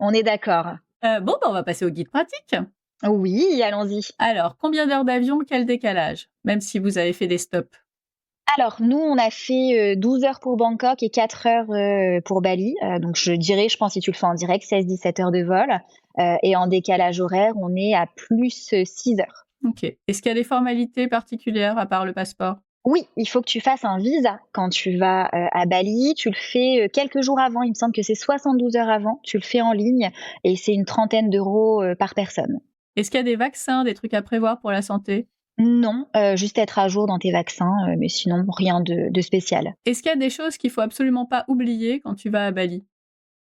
on est d'accord. On va passer au guide pratique. Oui, allons-y. Alors, combien d'heures d'avion, quel décalage? Même si vous avez fait des stops. Alors nous, on a fait, 12 heures pour Bangkok et 4 heures, pour Bali, donc je pense si tu le fais en direct, 16-17 heures de vol, et en décalage horaire, on est à plus, 6 heures. OK. Est-ce qu'il y a des formalités particulières à part le passeport? Oui, il faut que tu fasses un visa quand tu vas, à Bali. Tu le fais, quelques jours avant, il me semble que c'est 72 heures avant. Tu le fais en ligne et c'est une trentaine d'euros, par personne. Est-ce qu'il y a des vaccins, des trucs à prévoir pour la santé? Non, juste être à jour dans tes vaccins, mais sinon rien de spécial. Est-ce qu'il y a des choses qu'il faut absolument pas oublier quand tu vas à Bali?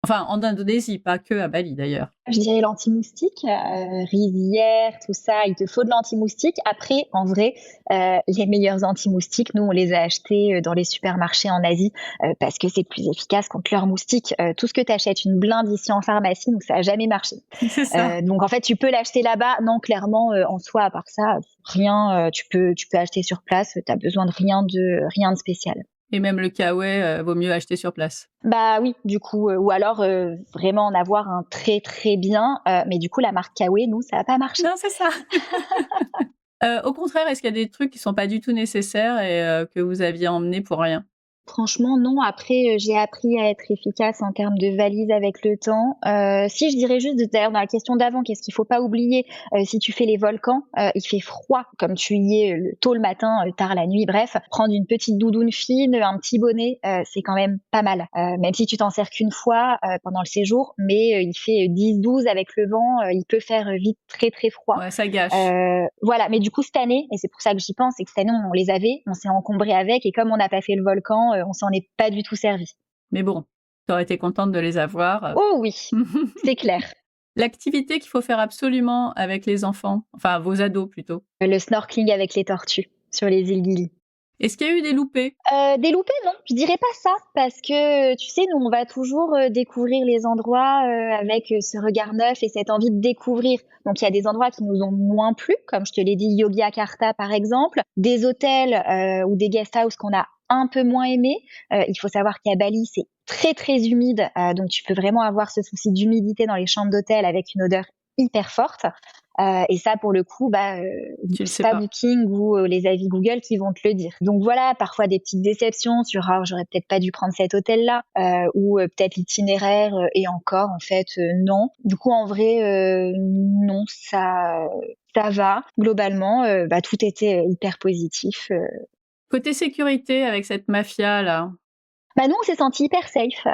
Enfin, en Indonésie, pas que à Bali d'ailleurs. Je dirais l'anti-moustique, rivière, tout ça, il te faut de l'anti-moustique. Après, en vrai, les meilleurs anti-moustiques, nous, on les a achetés, dans les supermarchés en Asie, parce que c'est plus efficace contre leurs moustiques. Tout ce que tu achètes une blinde ici en pharmacie, donc ça a jamais marché. C'est ça. Donc en fait, tu peux l'acheter là-bas. Non, clairement, en soi, à part ça, rien, tu peux acheter sur place, tu as besoin de rien de spécial. Et même le kawaii, vaut mieux acheter sur place. Bah oui, du coup, ou alors, vraiment en avoir un très, très bien, mais du coup la marque Kawaii, nous, ça a pas marché. Non, c'est ça. Au contraire, est-ce qu'il y a des trucs qui sont pas du tout nécessaires et que vous aviez emmenés pour rien? Franchement, non. Après, j'ai appris à être efficace en termes de valise avec le temps. Si, je dirais juste, d'ailleurs, dans la question d'avant, qu'est-ce qu'il faut pas oublier, si tu fais les volcans, il fait froid, comme tu y es tôt le matin, tard la nuit, bref. Prendre une petite doudoune fine, un petit bonnet, c'est quand même pas mal. Même si tu t'en sers qu'une fois pendant le séjour, mais il fait 10-12 avec le vent, il peut faire vite très très froid. Ouais, ça gâche. Voilà, mais du coup cette année, et c'est pour ça que j'y pense, c'est que cette année on les avait, on s'est encombré avec, et comme on n'a pas fait le volcan, on s'en est pas du tout servi. Mais bon, tu aurais été contente de les avoir. Oh oui, c'est clair. L'activité qu'il faut faire absolument avec les enfants, enfin vos ados plutôt. Le snorkeling avec les tortues sur les îles Gili. Est-ce qu'il y a eu des loupés? Des loupés, non, je dirais pas ça, parce que tu sais, nous on va toujours découvrir les endroits avec ce regard neuf et cette envie de découvrir. Donc il y a des endroits qui nous ont moins plu, comme je te l'ai dit, Yogyakarta par exemple, des hôtels ou des guest houses qu'on a un peu moins aimés. Il faut savoir qu'à Bali c'est très très humide, donc tu peux vraiment avoir ce souci d'humidité dans les chambres d'hôtel avec une odeur hyper forte. Et ça, pour le coup, Tu le c'est sais pas pas. Booking ou les avis Google qui vont te le dire. Donc voilà, parfois des petites déceptions sur j'aurais peut-être pas dû prendre cet hôtel-là, ou peut-être l'itinéraire, et encore en fait non. Du coup, en vrai, non, ça va. Globalement, tout était hyper positif. Côté sécurité avec cette mafia là, Nous, on s'est senti hyper safe.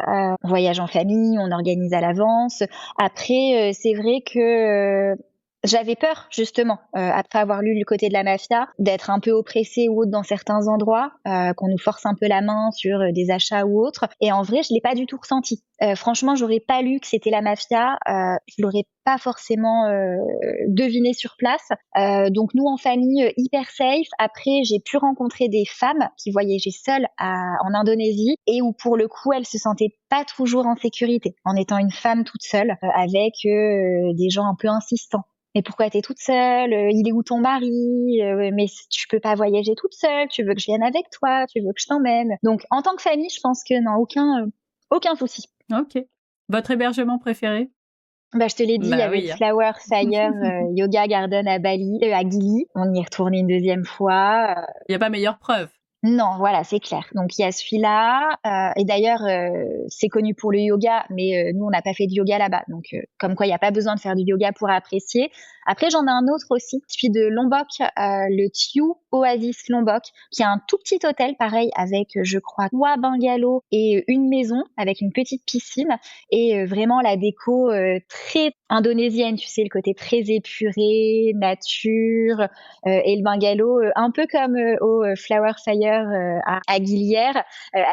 On voyage en famille, on organise à l'avance. Après, c'est vrai que j'avais peur justement, après avoir lu le côté de la mafia, d'être un peu oppressée ou autre dans certains endroits, qu'on nous force un peu la main sur des achats ou autres. Et en vrai, je l'ai pas du tout ressenti. Franchement, j'aurais pas lu que c'était la mafia, je l'aurais pas forcément deviné sur place. Donc nous en famille, hyper safe. Après, j'ai pu rencontrer des femmes qui voyageaient seules en Indonésie et où pour le coup, elles se sentaient pas toujours en sécurité en étant une femme toute seule, avec des gens un peu insistants. Mais pourquoi t'es toute seule? Il est où ton mari? Mais tu peux pas voyager toute seule. Tu veux que je vienne avec toi? Tu veux que je t'emmène? Donc, en tant que famille, je pense que non, aucun souci. OK. Votre hébergement préféré? Je te l'ai dit, il y Bah avait oui, hein. Flower Fire Yoga Garden à Bali, à Gili. On y est retourné une deuxième fois. Il y a pas meilleure preuve. Non, voilà, c'est clair. Donc il y a celui-là, et d'ailleurs, c'est connu pour le yoga, mais nous on n'a pas fait de yoga là-bas, donc comme quoi il y a pas besoin de faire du yoga pour apprécier. Après j'en ai un autre aussi, celui de Lombok, le Tiu Oasis Lombok, qui est un tout petit hôtel pareil avec, je crois 3 bungalows et une maison avec une petite piscine, et vraiment la déco, très indonésienne, tu sais, le côté très épuré, nature, et le bungalow, un peu comme au Flower Fire à Guilière,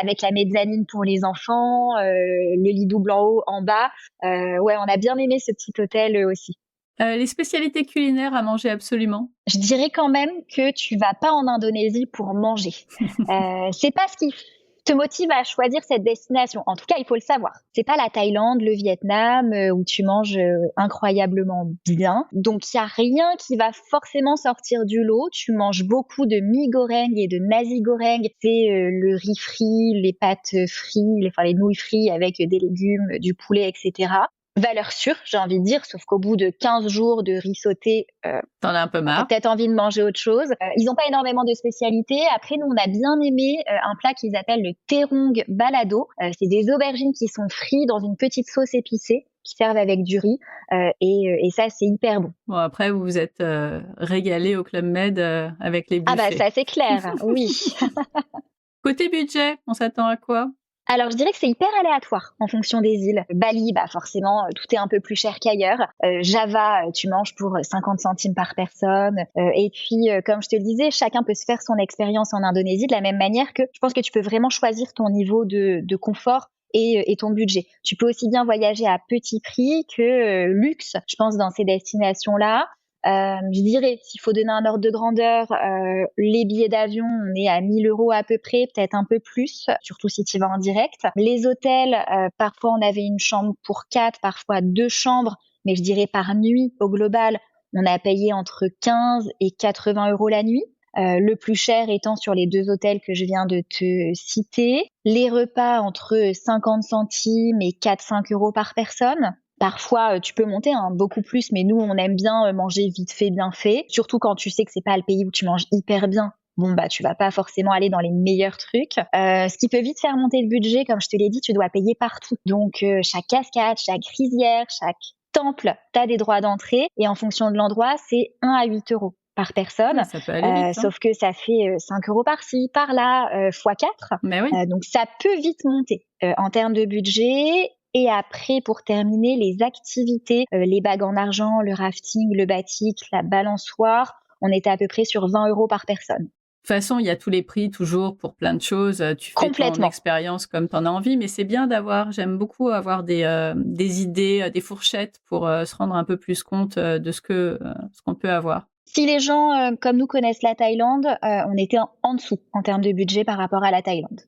avec la mezzanine pour les enfants, le lit double en haut, en bas. Ouais, on a bien aimé ce petit hôtel aussi. Les spécialités culinaires à manger absolument? Je dirais quand même que tu vas pas en Indonésie pour manger. C'est pas ce qui te motive à choisir cette destination. En tout cas, il faut le savoir. C'est pas la Thaïlande, le Vietnam, où tu manges incroyablement bien. Donc, il y a rien qui va forcément sortir du lot. Tu manges beaucoup de mie goreng et de nasi goreng. C'est le riz frit, les pâtes frites, les nouilles frites avec des légumes, du poulet, etc. valeur sûre, j'ai envie de dire, sauf qu'au bout de 15 jours de riz sauté, Tu en as un peu tu marre? peut-être envie de manger autre chose. Ils n'ont pas énormément de spécialités. Après, nous, on a bien aimé un plat qu'ils appellent le terong balado. C'est des aubergines qui sont frites dans une petite sauce épicée, qui servent avec du riz. Et ça, c'est hyper bon. Bon après vous vous êtes, régalés au Club Med, avec les Ah bah buffets. ça, c'est clair, oui. Côté budget, on s'attend à quoi? Alors, je dirais que c'est hyper aléatoire en fonction des îles. Bali, bah forcément, tout est un peu plus cher qu'ailleurs. Java, tu manges pour 50 centimes par personne. Et puis, comme je te le disais, chacun peut se faire son expérience en Indonésie de la même manière que je pense que tu peux vraiment choisir ton niveau de confort et ton budget. Tu peux aussi bien voyager à petit prix que luxe, je pense, dans ces destinations-là. Je dirais, s'il faut donner un ordre de grandeur, les billets d'avion, on est à 1 000 € à peu près, peut-être un peu plus, surtout si tu vas en direct. Les hôtels, parfois on avait une chambre pour 4, parfois 2 chambres, mais je dirais par nuit, au global, on a payé entre 15 et 80 € la nuit. Le plus cher étant sur les 2 hôtels que je viens de te citer. Les repas entre 50 centimes et 4-5 € par personne. Parfois, tu peux monter, hein, beaucoup plus, mais nous, on aime bien manger vite fait, bien fait. Surtout quand tu sais que c'est pas le pays où tu manges hyper bien. Bon, bah, tu vas pas forcément aller dans les meilleurs trucs. Ce qui peut vite faire monter le budget, comme je te l'ai dit, tu dois payer partout. Donc, chaque cascade, chaque rizière, chaque temple, tu as des droits d'entrée. Et en fonction de l'endroit, c'est 1 à 8 € par personne. Ouais, ça peut aller vite, hein? Sauf que ça fait 5 € par-ci, par-là, fois 4. Mais oui. Donc, ça peut vite monter en termes de budget. Et après, pour terminer, les activités, les bagues en argent, le rafting, le batik, la balançoire, on était à peu près sur 20 € par personne. De toute façon, il y a tous les prix toujours pour plein de choses, tu fais ton Complètement. expérience comme tu en as envie, mais c'est bien j'aime beaucoup avoir des idées, des fourchettes pour, se rendre un peu plus compte, de ce qu'on peut avoir. Si les gens, comme nous connaissent la Thaïlande, on était en dessous en termes de budget par rapport à la Thaïlande.